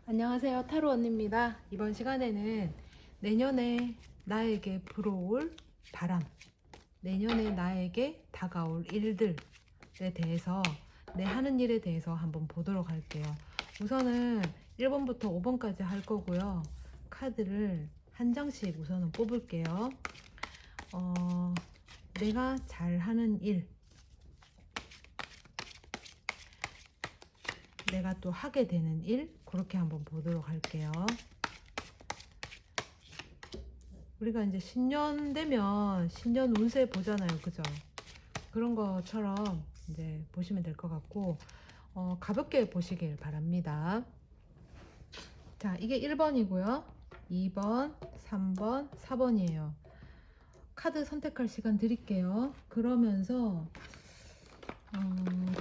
안녕하세요. 타로 언니입니다. 이번 시간에는 내년에 나에게 불어올 바람, 내년에 나에게 다가올 일들에 대해서 내 하는 일에 대해서 한번 보도록 할게요. 우선은 1번부터 5번까지 할 거고요. 카드를 한 장씩 우선은 뽑을게요. 내가 잘하는 일, 내가 또 하게 되는 일, 그렇게 한번 보도록 할게요. 우리가 이제 신년 되면 신년 운세 보잖아요, 그죠? 그런 것처럼 이제 보시면 될 것 같고, 가볍게 보시길 바랍니다. 자, 이게 1번이고요. 2번, 3번, 4번이에요. 카드 선택할 시간 드릴게요. 그러면서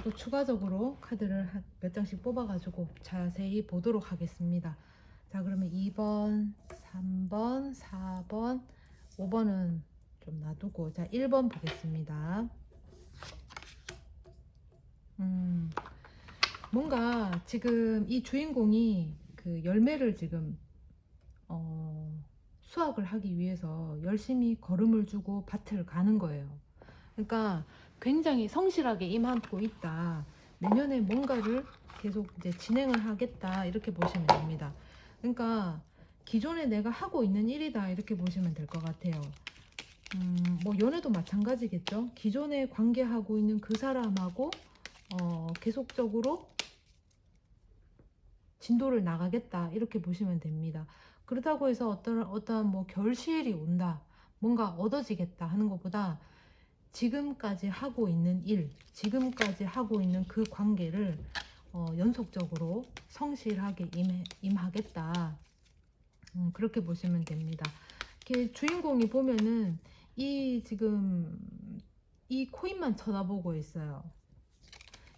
또 추가적으로 카드를 몇 장씩 뽑아가지고 자세히 보도록 하겠습니다. 자, 그러면 2번, 3번, 4번, 5번은 좀 놔두고, 자, 1번 보겠습니다. 뭔가 지금 이 주인공이 그 열매를 지금 수확을 하기 위해서 열심히 걸음을 주고 밭을 가는 거예요. 그러니까 굉장히 성실하게 임하고 있다. 내년에 뭔가를 계속 이제 진행을 하겠다. 이렇게 보시면 됩니다. 그러니까 기존에 내가 하고 있는 일이다. 이렇게 보시면 될 것 같아요. 뭐 연애도 마찬가지겠죠. 기존에 관계하고 있는 그 사람하고 계속적으로 진도를 나가겠다. 이렇게 보시면 됩니다. 그렇다고 해서 어떠한 뭐 결실이 온다. 뭔가 얻어지겠다 하는 것보다 지금까지 하고 있는 일, 지금까지 하고 있는 그 관계를 연속적으로 성실하게 임하겠다. 그렇게 보시면 됩니다. 이렇게 주인공이 보면은 지금 이 코인만 쳐다보고 있어요.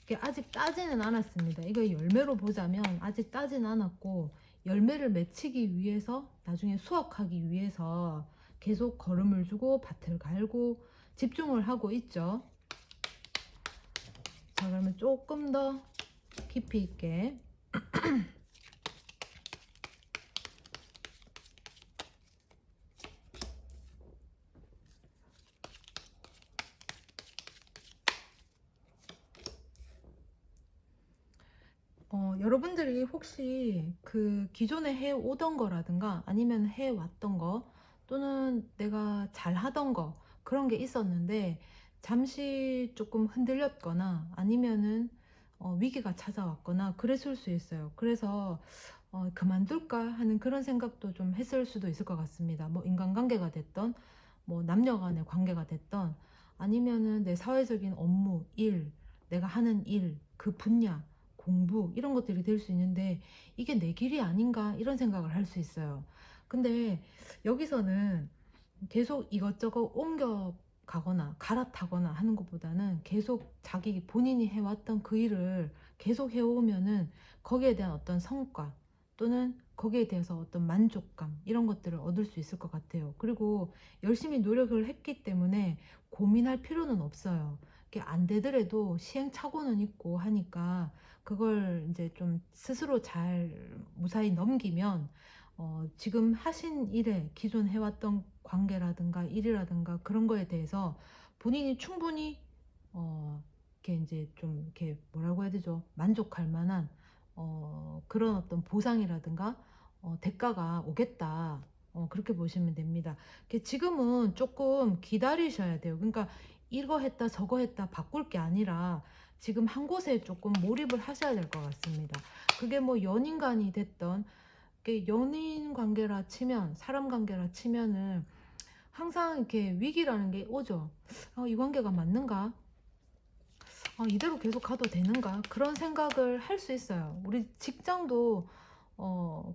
이게 아직 따지는 않았습니다. 이거 열매로 보자면 아직 따지는 않았고, 열매를 맺히기 위해서, 나중에 수확하기 위해서 계속 걸음을 주고 밭을 갈고 집중을 하고 있죠. 자, 그러면 조금 더 깊이 있게 여러분들이 혹시 그 기존에 해오던 거라든가 아니면 해왔던 거 또는 내가 잘하던 거 그런 게 있었는데 잠시 조금 흔들렸거나 아니면은 위기가 찾아왔거나 그랬을 수 있어요. 그래서 그만둘까 하는 그런 생각도 좀 했을 수도 있을 것 같습니다. 뭐 인간관계가 됐던 뭐 남녀 간의 관계가 됐던 아니면은 내 사회적인 업무, 일, 내가 하는 일, 그 분야 공부 이런 것들이 될 수 있는데 이게 내 길이 아닌가 이런 생각을 할 수 있어요. 근데 여기서는 계속 이것저것 옮겨 가거나 갈아타거나 하는 것보다는 계속 자기 본인이 해왔던 그 일을 계속 해오면은 거기에 대한 어떤 성과 또는 거기에 대해서 어떤 만족감 이런 것들을 얻을 수 있을 것 같아요. 그리고 열심히 노력을 했기 때문에 고민할 필요는 없어요. 이게 안 되더라도 시행착오는 있고 하니까 그걸 이제 좀 스스로 잘 무사히 넘기면 지금 하신 일에 기존 해왔던 관계라든가 일이라든가 그런 거에 대해서 본인이 충분히 이렇게 이제 좀 이렇게 뭐라고 해야 되죠? 만족할 만한 그런 어떤 보상이라든가 대가가 오겠다. 그렇게 보시면 됩니다. 지금은 조금 기다리셔야 돼요. 그러니까 이거 했다 저거 했다 바꿀 게 아니라 지금 한 곳에 조금 몰입을 하셔야 될 것 같습니다. 그게 뭐 연인간이 됐던 연인 관계라 치면 사람 관계라 치면은 항상 이렇게 위기라는 게 오죠. 이 관계가 맞는가? 이대로 계속 가도 되는가? 그런 생각을 할 수 있어요. 우리 직장도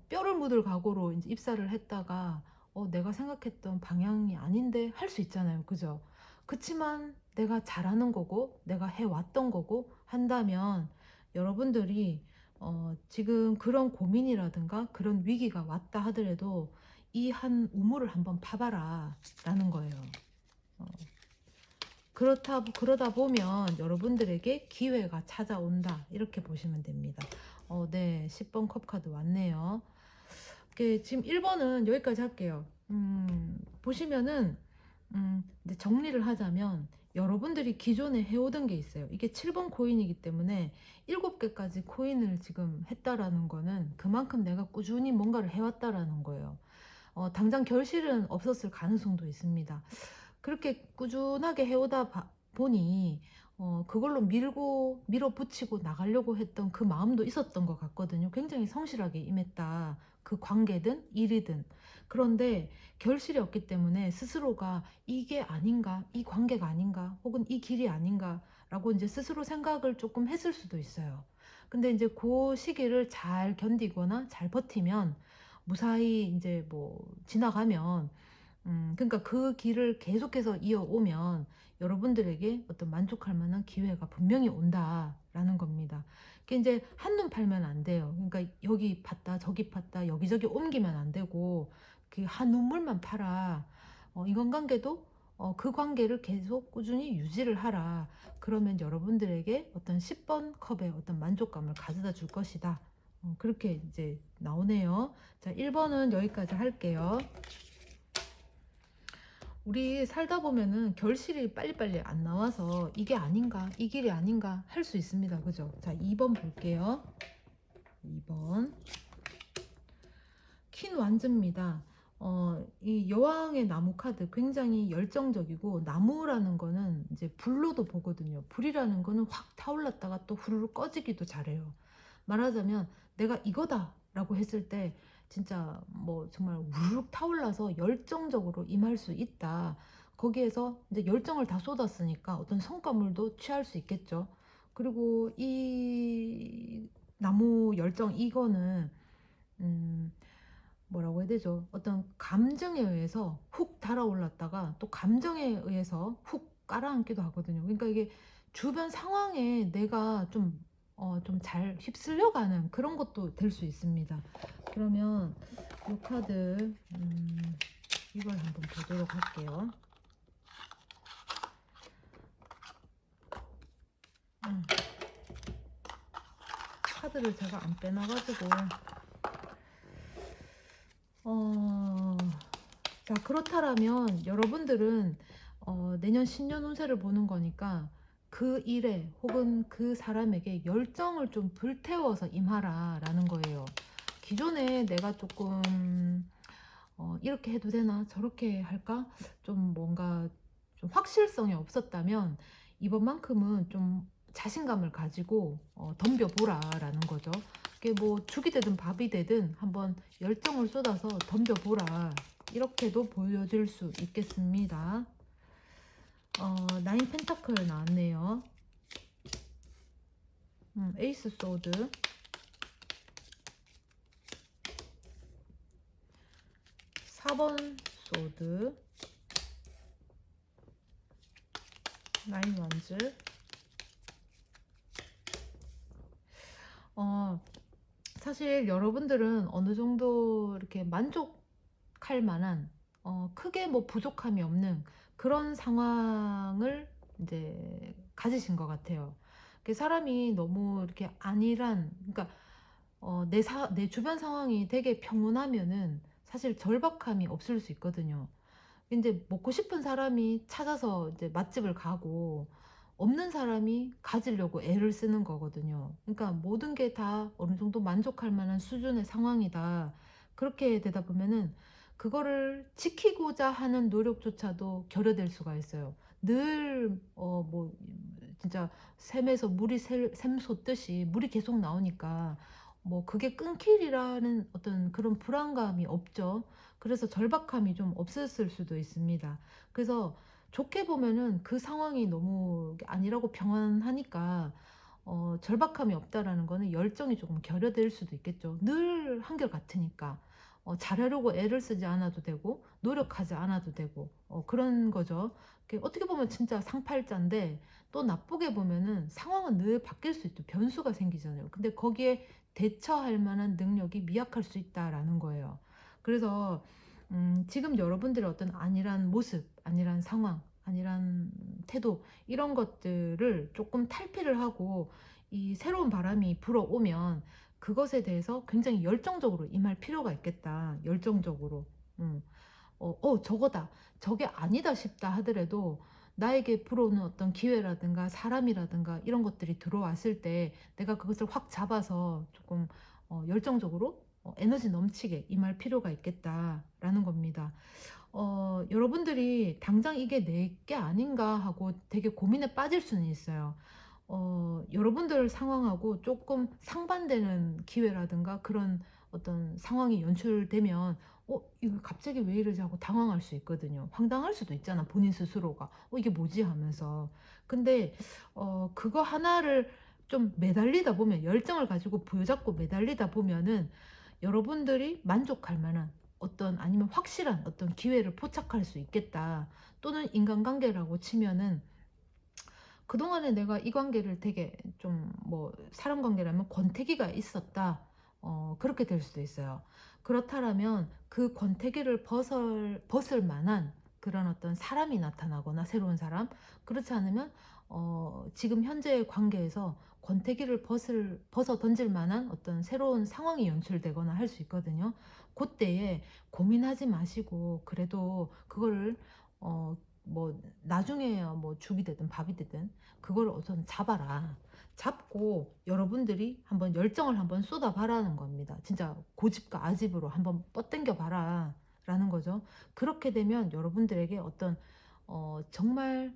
뼈를 묻을 각오로 이제 입사를 했다가 내가 생각했던 방향이 아닌데 할 수 있잖아요. 그죠? 그치만 내가 잘하는 거고 내가 해왔던 거고 한다면 여러분들이 지금 그런 고민이라든가 그런 위기가 왔다 하더라도 이 한 우물을 한번 파봐라 라는 거예요. 그러다 보면 여러분들에게 기회가 찾아온다 이렇게 보시면 됩니다. 네, 10번 컵 카드 왔네요. 지금 1번은 여기까지 할게요. 보시면은 이제 정리를 하자면 여러분들이 기존에 해오던 게 있어요. 이게 7번 코인이기 때문에 7개까지 코인을 지금 했다라는 거는 그만큼 내가 꾸준히 뭔가를 해왔다라는 거예요. 당장 결실은 없었을 가능성도 있습니다. 그렇게 꾸준하게 해오다 보니 그걸로 밀어붙이고 나가려고 했던 그 마음도 있었던 것 같거든요. 굉장히 성실하게 임했다. 그 관계든 일이든. 그런데 결실이 없기 때문에 스스로가 이게 아닌가, 이 관계가 아닌가, 혹은 이 길이 아닌가 라고 이제 스스로 생각을 조금 했을 수도 있어요. 근데 이제 그 시기를 잘 견디거나 잘 버티면 무사히 이제 뭐 지나가면 그러니까 그 길을 계속해서 이어오면 여러분들에게 어떤 만족할 만한 기회가 분명히 온다라는 겁니다. 그게 이제 한눈 팔면 안 돼요. 그러니까 여기 팠다 저기 팠다 여기저기 옮기면 안 되고 그 한 눈물만 팔아. 인간관계도 그 관계를 계속 꾸준히 유지를 하라. 그러면 여러분들에게 어떤 10번 컵의 어떤 만족감을 가져다 줄 것이다. 그렇게 이제 나오네요. 자, 1번은 여기까지 할게요. 우리 살다 보면은 결실이 빨리빨리 안 나와서 이게 아닌가, 이 길이 아닌가 할 수 있습니다. 그죠? 자, 2번 볼게요. 2번. 퀸 완즈입니다. 이 여왕의 나무 카드 굉장히 열정적이고, 나무라는 거는 이제 불로도 보거든요. 불이라는 거는 확 타올랐다가 또 후루룩 꺼지기도 잘해요. 말하자면 내가 이거다 라고 했을 때 진짜 뭐 정말 우르륵 타올라서 열정적으로 임할 수 있다. 거기에서 이제 열정을 다 쏟았으니까 어떤 성과물도 취할 수 있겠죠. 그리고 이 나무 열정 이거는 음 뭐라고 해야 되죠? 어떤 감정에 의해서 훅 달아올랐다가 또 감정에 의해서 훅 깔아앉기도 하거든요. 그러니까 이게 주변 상황에 내가 좀 잘 휩쓸려가는 그런 것도 될 수 있습니다. 그러면 이 카드, 이걸 한번 보도록 할게요. 카드를 제가 안 빼놔가지고, 자, 그렇다면 여러분들은 내년 신년 운세를 보는 거니까 그 일에 혹은 그 사람에게 열정을 좀 불태워서 임하라 라는 거예요. 기존에 내가 조금 이렇게 해도 되나 저렇게 할까 좀 뭔가 좀 확실성이 없었다면 이번만큼은 좀 자신감을 가지고 덤벼보라 라는 거죠. 그게 뭐 죽이 되든 밥이 되든 한번 열정을 쏟아서 덤벼보라, 이렇게도 보여줄 수 있겠습니다. 나인 펜타클 나왔네요. 에이스 소드, 4번 소드, 나인 원즈. 사실 여러분들은 어느 정도 이렇게 만족할 만한 크게 뭐 부족함이 없는 그런 상황을 이제 가지신 것 같아요. 사람이 너무 이렇게 안일한, 그러니까 내 주변 상황이 되게 평온하면은 사실 절박함이 없을 수 있거든요. 이제 먹고 싶은 사람이 찾아서 이제 맛집을 가고 없는 사람이 가지려고 애를 쓰는 거거든요. 그러니까 모든 게 다 어느 정도 만족할 만한 수준의 상황이다. 그렇게 되다 보면은 그거를 지키고자 하는 노력조차도 결여될 수가 있어요. 늘 뭐 진짜 샘에서 물이 샘솟듯이 물이 계속 나오니까 뭐 그게 끊길이라는 어떤 그런 불안감이 없죠. 그래서 절박함이 좀 없었을 수도 있습니다. 그래서 좋게 보면은 그 상황이 너무 아니라고 평안하니까 절박함이 없다라는 거는 열정이 조금 결여될 수도 있겠죠. 늘 한결같으니까 잘하려고 애를 쓰지 않아도 되고 노력하지 않아도 되고 그런 거죠. 어떻게 보면 진짜 상팔자인데 또 나쁘게 보면은 상황은 늘 바뀔 수 있죠. 변수가 생기잖아요. 근데 거기에 대처할 만한 능력이 미약할 수 있다라는 거예요. 그래서 지금 여러분들의 어떤 안일한 모습, 안일한 상황, 안일한 태도, 이런 것들을 조금 탈피를 하고 이 새로운 바람이 불어오면 그것에 대해서 굉장히 열정적으로 임할 필요가 있겠다. 열정적으로. 음. 저거다. 저게 아니다 싶다 하더라도 나에게 불어오는 어떤 기회라든가 사람이라든가 이런 것들이 들어왔을 때 내가 그것을 확 잡아서 조금 열정적으로 에너지 넘치게 임할 필요가 있겠다라는 겁니다. 여러분들이 당장 이게 내 게 아닌가 하고 되게 고민에 빠질 수는 있어요. 여러분들 상황하고 조금 상반되는 기회라든가 그런 어떤 상황이 연출되면 이거 갑자기 왜 이러지 하고 당황할 수 있거든요. 황당할 수도 있잖아, 본인 스스로가. 이게 뭐지 하면서. 근데 그거 하나를 좀 매달리다 보면, 열정을 가지고 부여잡고 매달리다 보면은 여러분들이 만족할 만한 어떤, 아니면 확실한 어떤 기회를 포착할 수 있겠다. 또는 인간관계라고 치면은 그동안에 내가 이 관계를 되게 좀, 뭐 사람 관계라면 권태기가 있었다. 그렇게 될 수도 있어요. 그렇다면 그 권태기를 벗을 만한 그런 어떤 사람이 나타나거나, 새로운 사람. 그렇지 않으면 지금 현재의 관계에서 권태기를 벗어 던질 만한 어떤 새로운 상황이 연출되거나 할 수 있거든요. 그때에 고민하지 마시고, 그래도 그거를 뭐 나중에 뭐 죽이 되든 밥이 되든 그걸 우선 잡아라. 잡고 여러분들이 한번 열정을 한번 쏟아봐라는 겁니다. 진짜 고집과 아집으로 한번 뻗당겨 봐라 라는 거죠. 그렇게 되면 여러분들에게 어떤 정말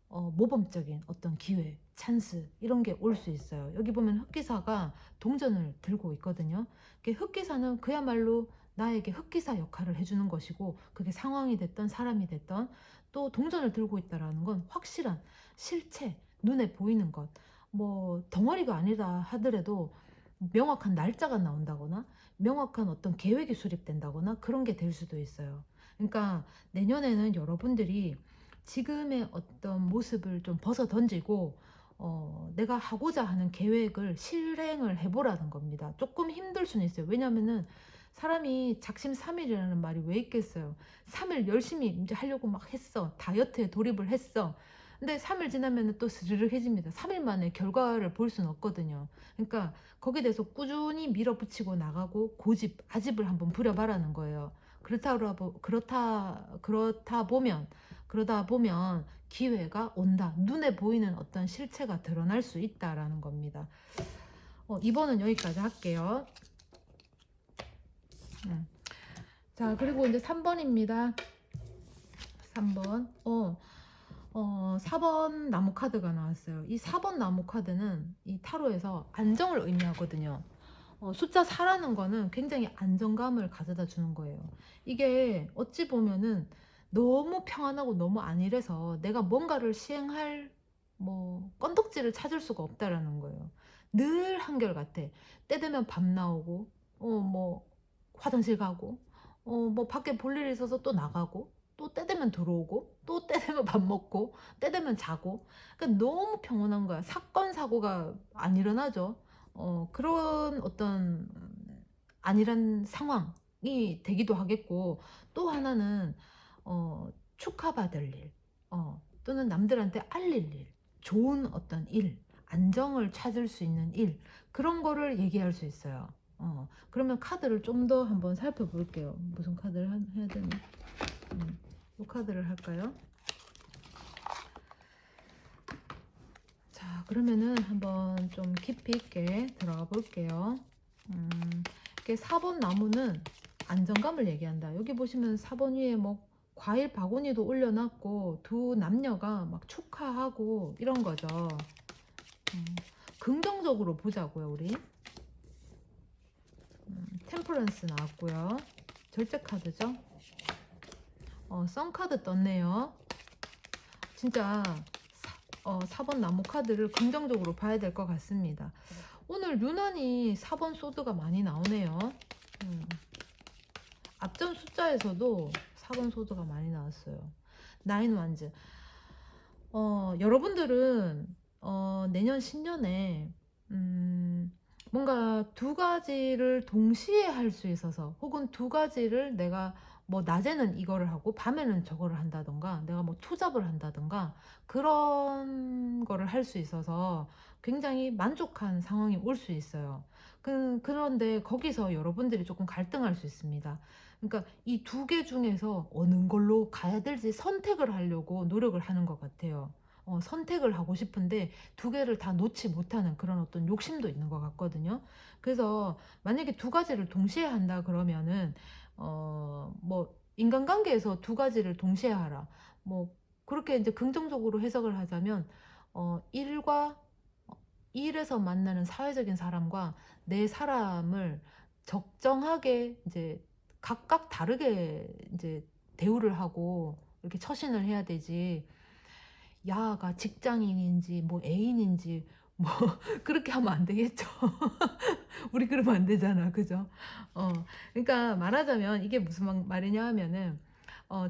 모범적인 어떤 기회, 찬스 이런 게 올 수 있어요. 여기 보면 흑기사가 동전을 들고 있거든요. 흑기사는 그야말로 나에게 흑기사 역할을 해주는 것이고, 그게 상황이 됐던 사람이 됐던, 또 동전을 들고 있다라는 건 확실한 실체, 눈에 보이는 것. 뭐 덩어리가 아니다 하더라도 명확한 날짜가 나온다거나 명확한 어떤 계획이 수립된다거나 그런 게 될 수도 있어요. 그러니까 내년에는 여러분들이 지금의 어떤 모습을 좀 벗어 던지고 내가 하고자 하는 계획을 실행을 해보라는 겁니다. 조금 힘들 수는 있어요. 왜냐면은 사람이 작심삼일이라는 말이 왜 있겠어요. 3일 열심히 이제 하려고 막 했어. 다이어트에 돌입을 했어. 근데 3일 지나면 또 스르륵해집니다. 3일 만에 결과를 볼 수는 없거든요. 그러니까 거기에 대해서 꾸준히 밀어붙이고 나가고 고집, 아집을 한번 부려봐라는 거예요. 그러다 보면 기회가 온다. 눈에 보이는 어떤 실체가 드러날 수 있다라는 겁니다. 2번은 여기까지 할게요. 자, 그리고 이제 3번입니다. 3번. 4번 나무 카드가 나왔어요. 이 4번 나무 카드는 이 타로에서 안정을 의미하거든요. 숫자 4라는 거는 굉장히 안정감을 가져다 주는 거예요. 이게 어찌 보면은 너무 평안하고 너무 안일해서 내가 뭔가를 시행할 뭐 건덕지를 찾을 수가 없다라는 거예요. 늘 한결같아. 때 되면 밥 나오고, 뭐 화장실 가고, 뭐 밖에 볼 일이 있어서 또 나가고, 또 때 되면 들어오고, 또 때 되면 밥 먹고, 때 되면 자고. 그러니까 너무 평온한 거야. 사건 사고가 안 일어나죠. 그런 어떤 아니란 상황이 되기도 하겠고, 또 하나는 축하받을 일, 또는 남들한테 알릴 일, 좋은 어떤 일, 안정을 찾을 수 있는 일, 그런 거를 얘기할 수 있어요. 그러면 카드를 좀 더 한번 살펴볼게요. 무슨 카드를 해야 되나? 이 카드를 할까요? 자, 그러면은 한번 좀 깊이 있게 들어가 볼게요. 이게 4번 나무는 안정감을 얘기한다. 여기 보시면 4번 위에 뭐 과일 바구니도 올려놨고 두 남녀가 막 축하하고 이런 거죠. 긍정적으로 보자고요, 우리. 템퍼런스 나왔고요. 절제 카드죠. 썬 카드 떴네요. 진짜 4번 나무 카드를 긍정적으로 봐야 될 것 같습니다. 오늘 유난히 4번 소드가 많이 나오네요. 앞전 숫자에서도 4번 소드가 많이 나왔어요. 나인 완즈. 여러분들은 내년 신년에 뭔가 두 가지를 동시에 할 수 있어서, 혹은 두 가지를 내가 뭐 낮에는 이거를 하고 밤에는 저거를 한다든가, 내가 뭐 투잡을 한다든가, 그런 거를 할 수 있어서 굉장히 만족한 상황이 올 수 있어요. 그런데 거기서 여러분들이 조금 갈등할 수 있습니다. 그러니까 이 두 개 중에서 어느 걸로 가야 될지 선택을 하려고 노력을 하는 것 같아요. 선택을 하고 싶은데 두 개를 다 놓지 못하는 그런 어떤 욕심도 있는 것 같거든요. 그래서 만약에 두 가지를 동시에 한다 그러면은, 뭐 인간관계에서 두 가지를 동시에 하라, 뭐 그렇게 이제 긍정적으로 해석을 하자면, 일과 일에서 만나는 사회적인 사람과 내 사람을 적정하게 이제 각각 다르게 이제 대우를 하고 이렇게 처신을 해야 되지, 야가 직장인인지 뭐 애인인지 뭐 그렇게 하면 안 되겠죠. 우리 그러면 안 되잖아. 그죠? 어, 그러니까 말하자면 이게 무슨 말이냐 하면은,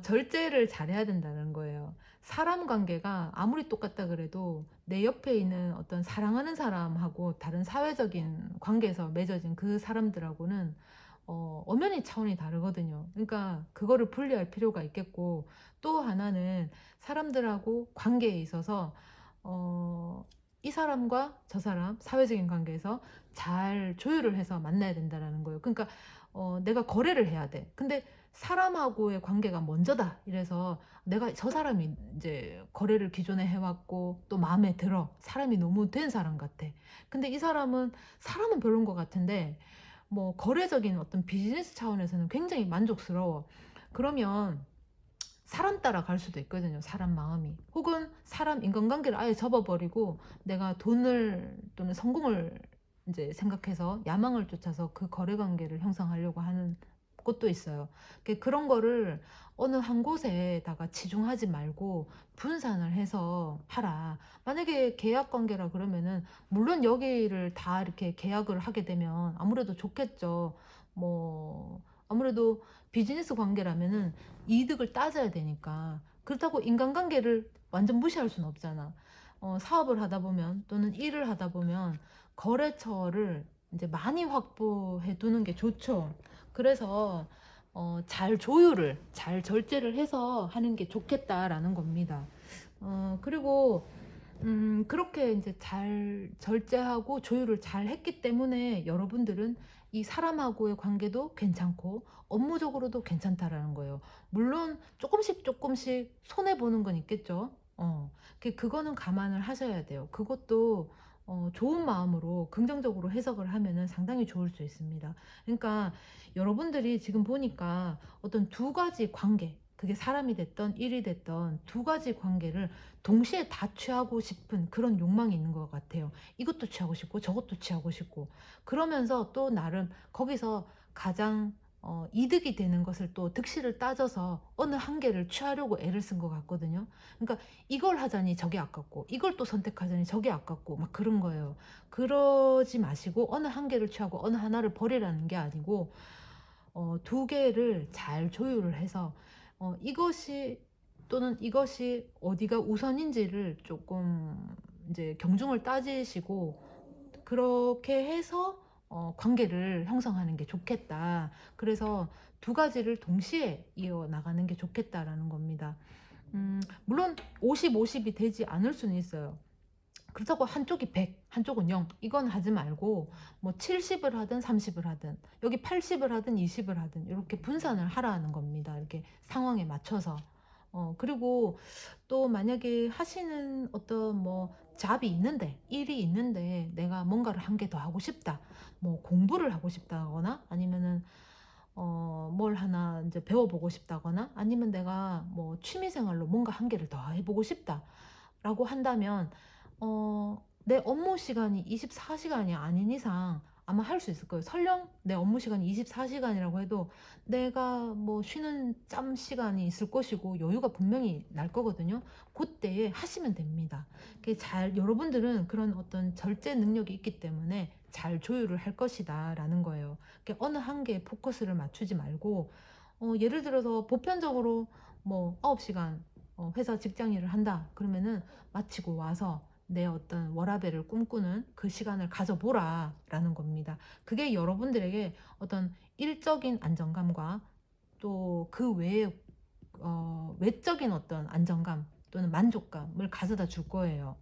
절제를 잘해야 된다는 거예요. 사람 관계가 아무리 똑같다 그래도 내 옆에 있는 어떤 사랑하는 사람하고 다른 사회적인 관계에서 맺어진 그 사람들하고는 엄연히 차원이 다르거든요. 그러니까 그거를 분리할 필요가 있겠고, 또 하나는 사람들하고 관계에 있어서 이 사람과 저 사람 사회적인 관계에서 잘 조율을 해서 만나야 된다라는 거예요. 그러니까 내가 거래를 해야 돼. 근데 사람하고의 관계가 먼저다. 이래서 내가 저 사람이 이제 거래를 기존에 해왔고 또 마음에 들어. 사람이 너무 된 사람 같아. 근데 이 사람은 별론 것 같은데 뭐 거래적인 어떤 비즈니스 차원에서는 굉장히 만족스러워. 그러면 사람 따라 갈 수도 있거든요. 사람 마음이. 혹은 사람 인간관계를 아예 접어버리고 내가 돈을 또는 성공을 이제 생각해서 야망을 쫓아서 그 거래 관계를 형성하려고 하는 것도 있어요. 그런 거를 어느 한 곳에다가 치중하지 말고 분산을 해서 하라. 만약에 계약 관계라 그러면은 물론 여기를 다 이렇게 계약을 하게 되면 아무래도 좋겠죠. 뭐 아무래도 비즈니스 관계라면은 이득을 따져야 되니까. 그렇다고 인간관계를 완전 무시할 수는 없잖아. 사업을 하다 보면 또는 일을 하다 보면 거래처를 이제 많이 확보해 두는 게 좋죠. 그래서 잘 절제를 해서 하는 게 좋겠다라는 겁니다. 그리고 그렇게 이제 잘 절제하고 조율을 잘 했기 때문에 여러분들은 이 사람하고의 관계도 괜찮고 업무적으로도 괜찮다라는 거예요. 물론 조금씩 손해 보는 건 있겠죠. 그거는 감안을 하셔야 돼요. 그것도 좋은 마음으로 긍정적으로 해석을 하면은 상당히 좋을 수 있습니다. 그러니까 여러분들이 지금 보니까 어떤 두 가지 관계, 그게 사람이 됐던 일이 됐던 두 가지 관계를 동시에 다 취하고 싶은 그런 욕망이 있는 것 같아요. 이것도 취하고 싶고 저것도 취하고 싶고, 그러면서 또 나름 거기서 가장 이득이 되는 것을 또 득실을 따져서 어느 한 개를 취하려고 애를 쓴 것 같거든요. 그러니까 이걸 하자니 저게 아깝고 이걸 또 선택하자니 저게 아깝고 막 그런 거예요. 그러지 마시고 어느 한 개를 취하고 어느 하나를 버리라는 게 아니고, 두 개를 잘 조율을 해서 이것이 또는 이것이 어디가 우선인지를 조금 이제 경중을 따지시고 그렇게 해서 관계를 형성하는 게 좋겠다. 그래서 두 가지를 동시에 이어 나가는 게 좋겠다라는 겁니다. 물론 50, 50이 되지 않을 수는 있어요. 그렇다고 한쪽이 100, 한쪽은 0, 이건 하지 말고 뭐 70을 하든 30을 하든 여기 80을 하든 20을 하든 이렇게 분산을 하라는 겁니다. 이렇게 상황에 맞춰서. 그리고 또 만약에 하시는 어떤 뭐 잡이 있는데, 일이 있는데 내가 뭔가를 한 개 더 하고 싶다. 뭐 공부를 하고 싶다거나 아니면은 뭘 하나 이제 배워보고 싶다거나 아니면 내가 뭐 취미생활로 뭔가 한 개를 더 해보고 싶다라고 한다면, 내 업무 시간이 24시간이 아닌 이상 아마 할 수 있을 거예요. 설령 내 업무 시간이 24시간이라고 해도 내가 뭐 쉬는 짬 시간이 있을 것이고 여유가 분명히 날 거거든요. 그때에 하시면 됩니다. 여러분들은 그런 어떤 절제 능력이 있기 때문에 잘 조율을 할 것이다 라는 거예요. 어느 한 개에 포커스를 맞추지 말고, 예를 들어서 보편적으로 뭐 9시간 회사 직장 일을 한다 그러면은 마치고 와서 내 어떤 워라밸을 꿈꾸는 그 시간을 가져보라 라는 겁니다. 그게 여러분들에게 어떤 일적인 안정감과 또 그 외에 외적인 어떤 안정감 또는 만족감을 가져다 줄 거예요.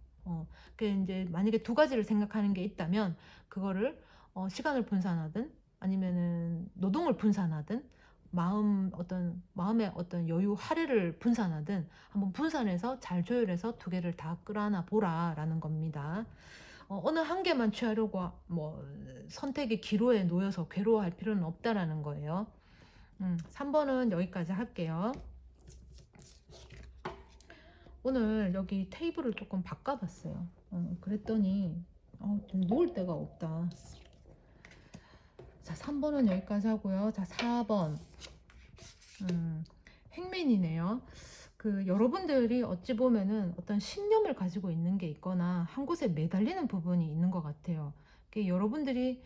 그 이제 만약에 두 가지를 생각하는 게 있다면 그거를 시간을 분산하든 아니면은 노동을 분산하든 마음의 어떤 여유 할애를 분산하든 한번 분산해서 잘 조율해서 두 개를 다 끌어안아 보라라는 겁니다. 어느 한 개만 취하려고 뭐 선택의 기로에 놓여서 괴로워할 필요는 없다라는 거예요. 3번은 여기까지 할게요. 오늘 여기 테이블을 조금 바꿔봤어요. 그랬더니 좀 놓을 데가 없다. 자, 3번은 여기까지 하고요. 자, 4번 행맨이네요. 그 여러분들이 어찌 보면은 어떤 신념을 가지고 있는 게 있거나 한 곳에 매달리는 부분이 있는 것 같아요. 여러분들이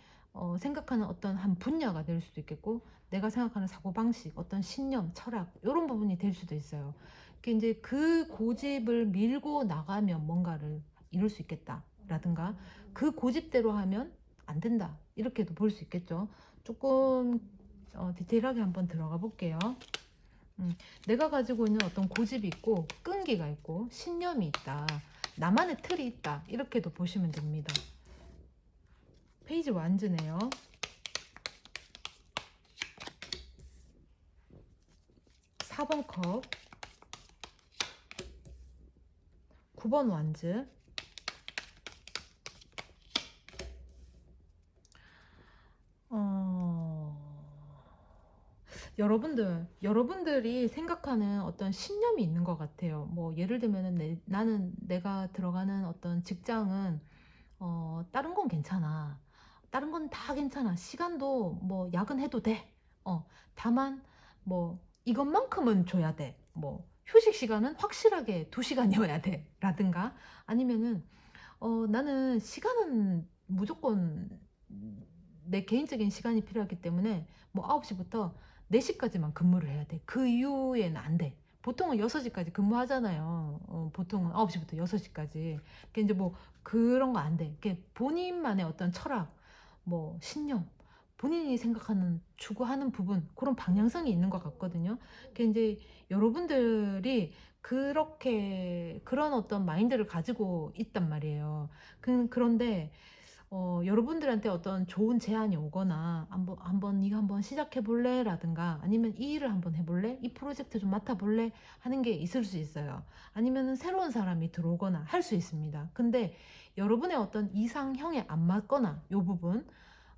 생각하는 어떤 한 분야가 될 수도 있겠고, 내가 생각하는 사고방식, 어떤 신념, 철학 이런 부분이 될 수도 있어요. 이제 그 고집을 밀고 나가면 뭔가를 이룰 수 있겠다라든가, 그 고집대로 하면 안 된다 이렇게도 볼 수 있겠죠. 조금 디테일하게 한번 들어가 볼게요. 내가 가지고 있는 어떤 고집이 있고 끈기가 있고 신념이 있다, 나만의 틀이 있다 이렇게도 보시면 됩니다. 페이지 완즈네요. 4번 컵, 9번 완즈. 여러분들이 생각하는 어떤 신념이 있는 것 같아요. 뭐 예를 들면은 나는 내가 들어가는 어떤 직장은 다른 건 괜찮아. 다른 건 다 괜찮아. 시간도 뭐 야근해도 돼. 다만 뭐 이것만큼은 줘야 돼. 뭐 휴식 시간은 확실하게 2시간이어야 돼. 라든가 아니면은 나는 시간은 무조건 내 개인적인 시간이 필요하기 때문에 뭐 9시부터 4시까지만 근무를 해야 돼. 그 이후에는 안 돼. 보통은 6시까지 근무하잖아요. 보통은 9시부터 6시까지. 이제 뭐 그런 거 안 돼. 본인만의 어떤 철학, 뭐 신념, 본인이 생각하는 추구하는 부분 그런 방향성이 있는 것 같거든요. 이제 여러분들이 그런 어떤 마인드를 가지고 있단 말이에요. 그런데 여러분들한테 어떤 좋은 제안이 오거나 한번 이거 한번 시작해 볼래? 라든가 아니면 이 일을 한번 해볼래? 이 프로젝트 좀 맡아볼래? 하는 게 있을 수 있어요. 아니면 새로운 사람이 들어오거나 할 수 있습니다. 근데 여러분의 어떤 이상형에 안 맞거나 요 부분,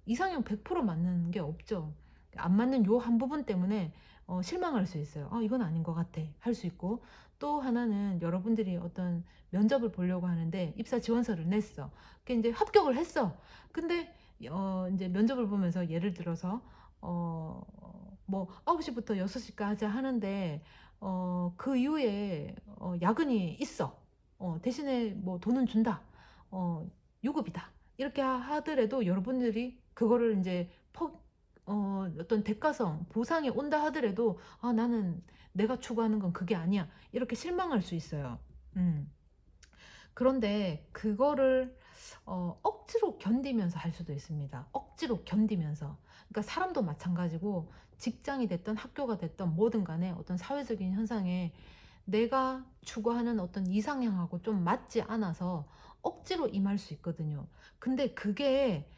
이상형 100% 맞는 게 없죠. 안 맞는 요 한 부분 때문에 실망할 수 있어요. 이건 아닌 것 같아 할 수 있고, 또 하나는 여러분들이 어떤 면접을 보려고 하는데 입사 지원서를 냈어. 이제 합격을 했어. 근데 이제 면접을 보면서 예를 들어서 뭐 9시부터 6시까지 하는데 그 이후에 야근이 있어. 대신에 뭐 돈은 준다. 유급이다. 이렇게 하더라도 여러분들이 그거를 이제 어떤 대가성, 보상이 온다 하더라도 나는 내가 추구하는 건 그게 아니야. 이렇게 실망할 수 있어요. 음. 그런데 그거를 억지로 견디면서 할 수도 있습니다. 억지로 견디면서. 그러니까 사람도 마찬가지고 직장이 됐던 학교가 됐던 뭐든 간에 어떤 사회적인 현상에 내가 추구하는 어떤 이상향하고 좀 맞지 않아서 억지로 임할 수 있거든요. 근데 그게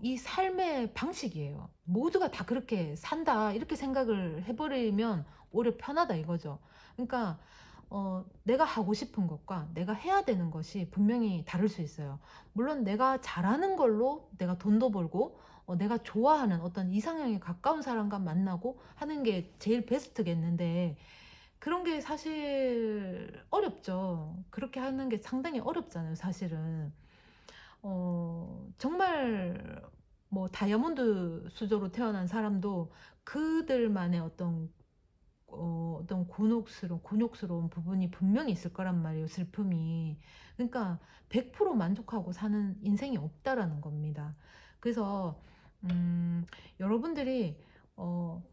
이 삶의 방식이에요. 모두가 다 그렇게 산다 이렇게 생각을 해버리면 오히려 편하다 이거죠. 그러니까 내가 하고 싶은 것과 내가 해야 되는 것이 분명히 다를 수 있어요. 물론 내가 잘하는 걸로 내가 돈도 벌고 내가 좋아하는 어떤 이상형에 가까운 사람과 만나고 하는 게 제일 베스트겠는데, 그런 게 사실 어렵죠. 그렇게 하는 게 상당히 어렵잖아요, 사실은. 정말 뭐 다이아몬드 수저로 태어난 사람도 그들만의 어떤 곤욕스러운 부분이 분명히 있을 거란 말이에요, 슬픔이. 그러니까 100% 만족하고 사는 인생이 없다라는 겁니다. 그래서, 여러분들이, 어,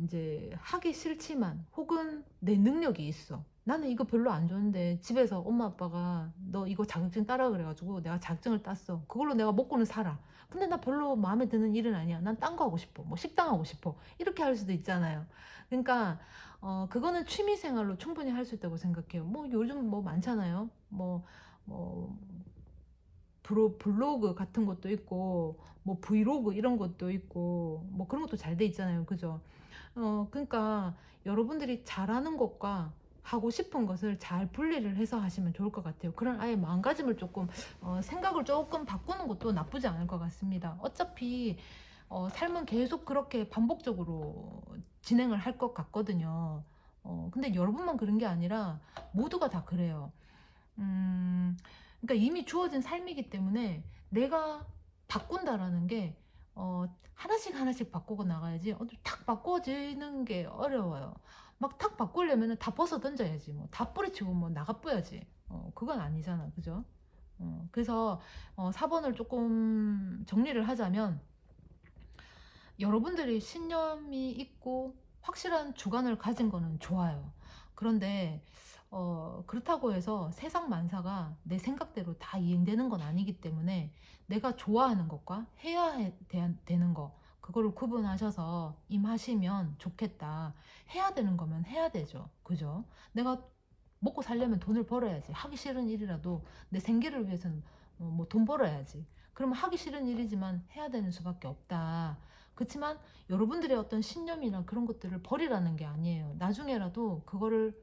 이제 하기 싫지만 혹은 내 능력이 있어. 나는 이거 별로 안 좋은데 집에서 엄마 아빠가 너 이거 자격증 따라 그래가지고 내가 자격증을 땄어. 그걸로 내가 먹고는 살아. 근데 나 별로 마음에 드는 일은 아니야. 난 딴 거 하고 싶어. 뭐 식당 하고 싶어. 이렇게 할 수도 있잖아요. 그러니까 그거는 취미 생활로 충분히 할 수 있다고 생각해요. 뭐 요즘 뭐 많잖아요. 뭐 블로그 같은 것도 있고 뭐 브이로그 이런 것도 있고 뭐 그런 것도 잘 돼 있잖아요. 그죠? 그러니까 여러분들이 잘하는 것과 하고 싶은 것을 잘 분리를 해서 하시면 좋을 것 같아요. 그런 아예 마음가짐을 조금 생각을 조금 바꾸는 것도 나쁘지 않을 것 같습니다. 어차피 삶은 계속 그렇게 반복적으로 진행을 할 것 같거든요. 근데 여러분만 그런 게 아니라 모두가 다 그래요. 음, 그러니까 이미 주어진 삶이기 때문에 내가 바꾼다라는 게 하나씩 하나씩 바꾸고 나가야지 탁 바꿔지는 게 어려워요. 막 탁 바꾸려면 다 벗어 던져야지 뭐 다 뿌리치고 뭐 나가뿌야지. 그건 아니잖아, 그죠? 그래서 4번을 조금 정리를 하자면 여러분들이 신념이 있고 확실한 주관을 가진 거는 좋아요. 그런데 그렇다고 해서 세상 만사가 내 생각대로 다 이행되는 건 아니기 때문에 내가 좋아하는 것과 되는 거 그거를 구분하셔서 임하시면 좋겠다. 해야 되는 거면 해야 되죠. 그죠? 내가 먹고 살려면 돈을 벌어야지. 하기 싫은 일이라도 내 생계를 위해서는 뭐 돈 벌어야지. 그러면 하기 싫은 일이지만 해야 되는 수밖에 없다. 그렇지만 여러분들의 어떤 신념이나 그런 것들을 버리라는 게 아니에요. 나중에라도 그거를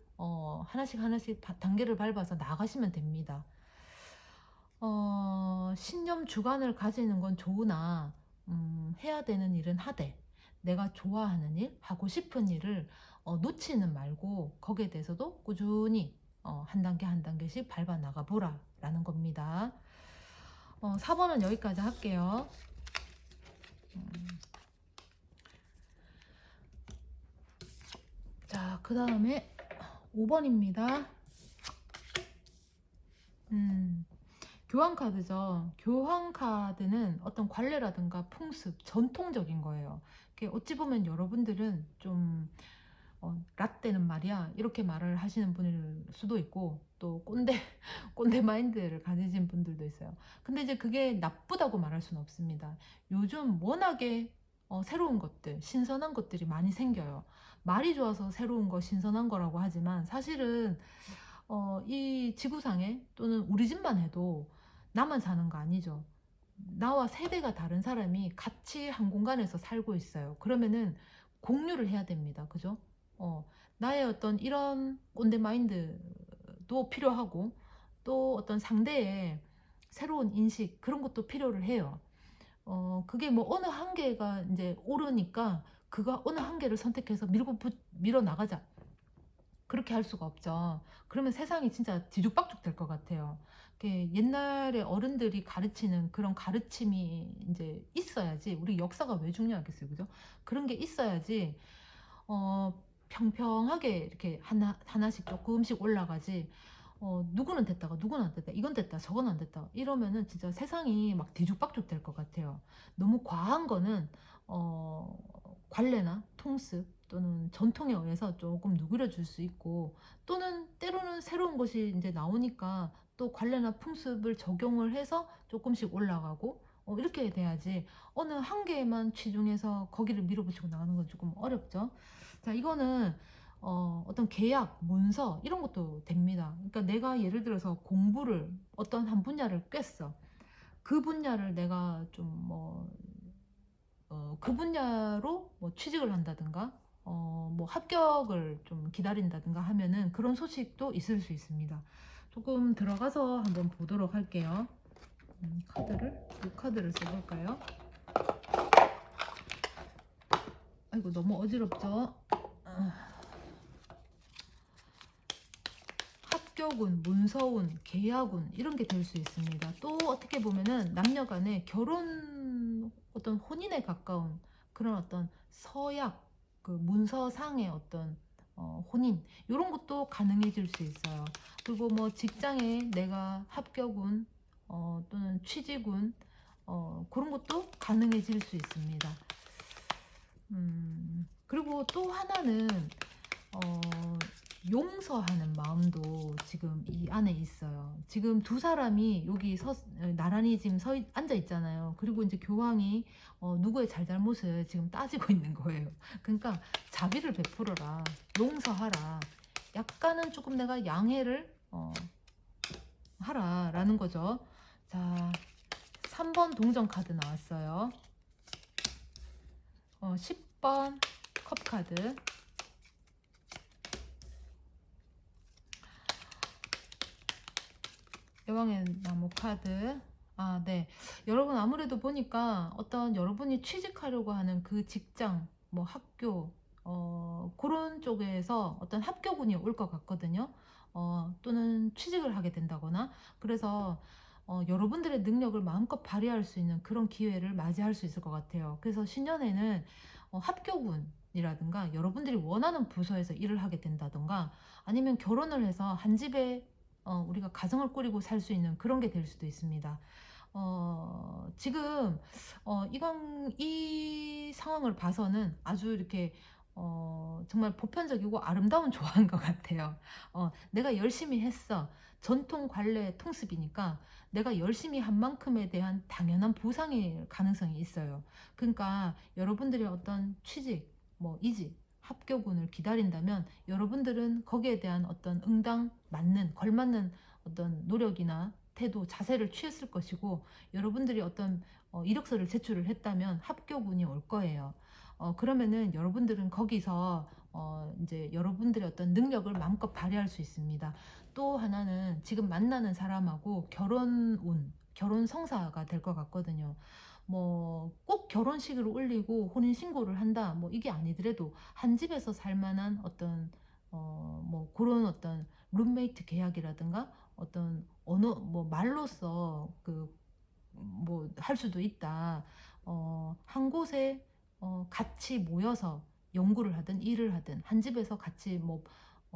하나씩 하나씩 단계를 밟아서 나가시면 됩니다. 신념 주관을 가지는 건 좋으나 해야 되는 일은 하되 내가 좋아하는 일, 하고 싶은 일을 놓치는 말고 거기에 대해서도 꾸준히 한 단계 한 단계씩 밟아 나가 보라 라는 겁니다. 4번은 여기까지 할게요. 자, 그 다음에 5번입니다. 교환 카드죠. 교환 카드는 어떤 관례라든가 풍습, 전통적인 거예요. 어찌 보면 여러분들은 좀 라떼는 말이야 이렇게 말을 하시는 분일 수도 있고 또 꼰대 마인드를 가지신 분들도 있어요. 근데 이제 그게 나쁘다고 말할 수는 없습니다. 요즘 워낙에 새로운 것들, 신선한 것들이 많이 생겨요. 말이 좋아서 새로운 거, 신선한 거라고 하지만 사실은 이 지구상에 또는 우리 집만 해도 나만 사는 거 아니죠. 나와 세대가 다른 사람이 같이 한 공간에서 살고 있어요. 그러면은 공유를 해야 됩니다. 그죠? 어, 나의 어떤 이런 꼰대 마인드도 필요하고 또 어떤 상대의 새로운 인식 그런 것도 필요를 해요. 그게 뭐 어느 한계가 이제 오르니까 그거 어느 한계를 선택해서 밀어 나가자. 그렇게 할 수가 없죠. 그러면 세상이 진짜 뒤죽박죽 될 것 같아요. 옛날에 어른들이 가르치는 그런 가르침이 이제 있어야지. 우리 역사가 왜 중요하겠어요, 그죠? 그런 게 있어야지. 평평하게 이렇게 하나씩 조금씩 올라가지. 누구는 됐다가 누구는 안 됐다. 이건 됐다, 저건 안 됐다. 이러면은 진짜 세상이 막 뒤죽박죽 될 것 같아요. 너무 과한 거는 어, 관례나 통습 또는 전통에 의해서 조금 누그려 줄 수 있고 또는 때로는 새로운 것이 이제 나오니까 또 관례나 풍습을 적용을 해서 조금씩 올라가고 이렇게 돼야지 어느 한 개에만 치중해서 거기를 밀어붙이고 나가는 건 조금 어렵죠. 자, 이거는 어떤 계약, 문서 이런 것도 됩니다. 그러니까 내가 예를 들어서 공부를 어떤 한 분야를 꿰어. 그 분야를 내가 좀뭐 그 분야로 뭐 취직을 한다든가 뭐 합격을 좀 기다린다든가 하면은 그런 소식도 있을 수 있습니다. 조금 들어가서 한번 보도록 할게요. 이 카드를 써볼까요? 아이고 너무 어지럽죠? 합격운, 문서운, 계약운 이런 게 될 수 있습니다. 또 어떻게 보면은 남녀간의 결혼 어떤 혼인에 가까운 그런 어떤 서약, 그 문서상의 어떤 혼인 이런 것도 가능해질 수 있어요. 그리고 뭐 직장에 내가 합격운 또는 취직운 그런 것도 가능해질 수 있습니다. 그리고 또 하나는 어, 용서하는 마음도 지금 이 안에 있어요. 지금 두 사람이 여기 나란히 지금 앉아 있잖아요. 그리고 이제 교황이 누구의 잘잘못을 지금 따지고 있는 거예요. 그러니까 자비를 베풀어라, 용서하라, 약간은 조금 내가 양해를 하라라는 거죠. 자, 3번 동전 카드 나왔어요. 10번 컵 카드. 여왕의 나무 카드. 아, 네. 여러분 아무래도 보니까 어떤 여러분이 취직하려고 하는 그 직장, 뭐 학교, 그런 쪽에서 어떤 합격운이 올 것 같거든요. 또는 취직을 하게 된다거나. 그래서 여러분들의 능력을 마음껏 발휘할 수 있는 그런 기회를 맞이할 수 있을 것 같아요. 그래서 신년에는 합격운이라든가 여러분들이 원하는 부서에서 일을 하게 된다던가 아니면 결혼을 해서 한 집에 우리가 가정을 꾸리고 살 수 있는 그런 게 될 수도 있습니다. 지금 이 상황을 봐서는 아주 이렇게 정말 보편적이고 아름다운 조화인 것 같아요. 내가 열심히 했어. 전통 관례 통습이니까 내가 열심히 한 만큼에 대한 당연한 보상일 가능성이 있어요. 그러니까 여러분들이 어떤 취직, 뭐 이직, 합격운을 기다린다면 여러분들은 거기에 대한 어떤 맞는, 걸맞는 어떤 노력이나 태도, 자세를 취했을 것이고 여러분들이 어떤 이력서를 제출을 했다면 합격운이 올 거예요. 그러면은 여러분들은 거기서 이제 여러분들의 어떤 능력을 마음껏 발휘할 수 있습니다. 또 하나는 지금 만나는 사람하고 결혼 성사가 될 것 같거든요. 뭐 꼭 결혼식을 올리고 혼인신고를 한다 뭐 이게 아니더라도 한 집에서 살 만한 어떤 뭐 그런 어떤 룸메이트 계약이라든가 어떤 언어 뭐 말로써 그 뭐 할 수도 있다. 한 곳에 같이 모여서 연구를 하든 일을 하든 한 집에서 같이 뭐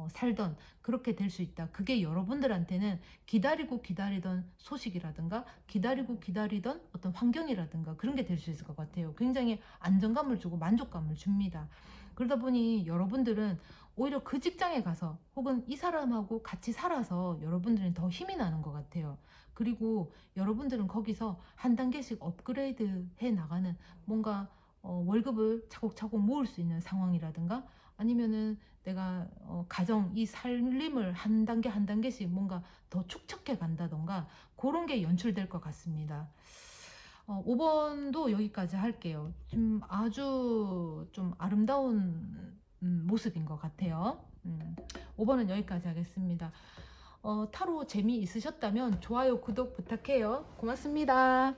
살던 그렇게 될 수 있다. 그게 여러분들한테는 기다리고 기다리던 소식이라든가 기다리고 기다리던 어떤 환경이라든가 그런 게 될 수 있을 것 같아요. 굉장히 안정감을 주고 만족감을 줍니다. 그러다 보니 여러분들은 오히려 그 직장에 가서 혹은 이 사람하고 같이 살아서 여러분들은 더 힘이 나는 것 같아요. 그리고 여러분들은 거기서 한 단계씩 업그레이드 해 나가는 뭔가 월급을 차곡차곡 모을 수 있는 상황이라든가 아니면은 내가 가정 이 살림을 한 단계 한 단계씩 뭔가 더 축적해 간다던가 그런 게 연출될 것 같습니다. 5번도 여기까지 할게요. 좀 아주 좀 아름다운 모습인 것 같아요. 5번은 여기까지 하겠습니다. 타로 재미있으셨다면 좋아요, 구독 부탁해요. 고맙습니다.